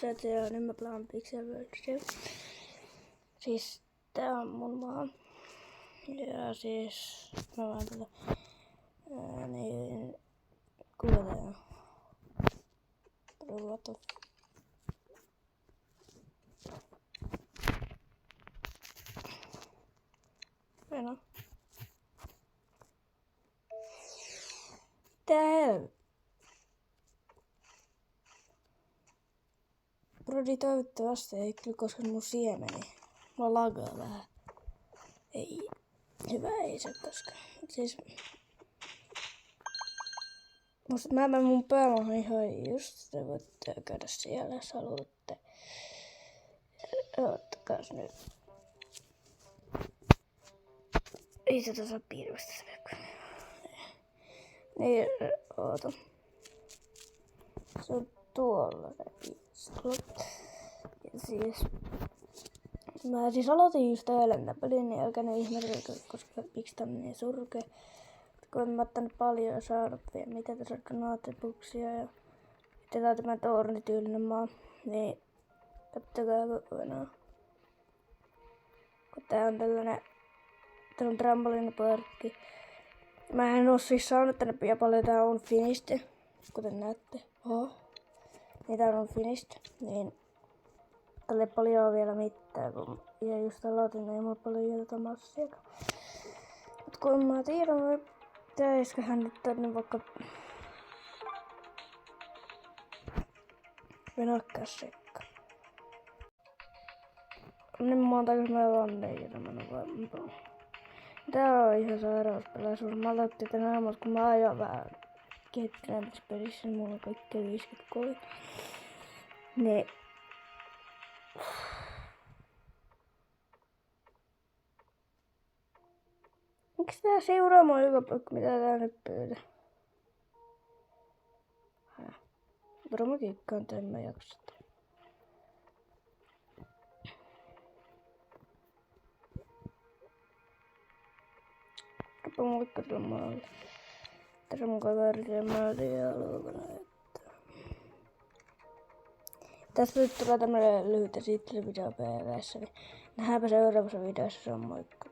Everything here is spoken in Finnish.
ja nyt mä pelaan Pixel Worldia. Siis tää on mun maa. Ja siis mä vaan niin kuka tää on? What the Meno. Tää Brody toivottavasti ei kyllä koske mun siemeni. Mulla lagaa vähän. Ei. Hyvä ei se koska. Siis mä menen mun päämaahan ihan just. Te voitte käydä siellä jos haluatte. Oottakas nyt. Ei tätä saa piirvästä se verkko. Niin, oota. Se on tuolla se piirvästä. Ja siis mä siis aloitin just eilen tämän pelin, niin älkää ne ihmetellä, koska miksi tää on niin surkea. Kun en mä ottanut paljon ja saanut vielä mitä tässä on donaatibuksia ja tää on tämä tornityylinen maa, niin kattokaa kokonaan. Kun tää on tällainen trampoliiniparkki. Mä en oo siis saanut tänne pian paljon, tää on finished, kuten näette. Oho. Niin tää on finished, niin tälle paljon on vielä mitään, kun ja just aloitin, niin ei mulla paljon tätä massiakaan. Mut kun mä tiedän, että pitäisköhän nyt tänne vaikka venakkasekka. Niin montakas mä vaan neljätä vaan. Tää on ihan sairauspelaisuus. Mä aloitin tänä aamuna, kun mä ajoin vähän kehittyneemmässä pelissä, niin mulla on kaikkea 53. Niin. Miks tää seuraa mua joka paikka, mitä tää nyt pyydä? Varmaan kikkaan tän mä jaksa. Rupaa moikka tulla maalle. Tässä on mun kaverit ja mä olin ihan luokana, että tässä nyt tulee tämmönen lyhyt esittelyvideo PV:ssä, niin nähdäänpä seuraavassa videossa, se on moikka.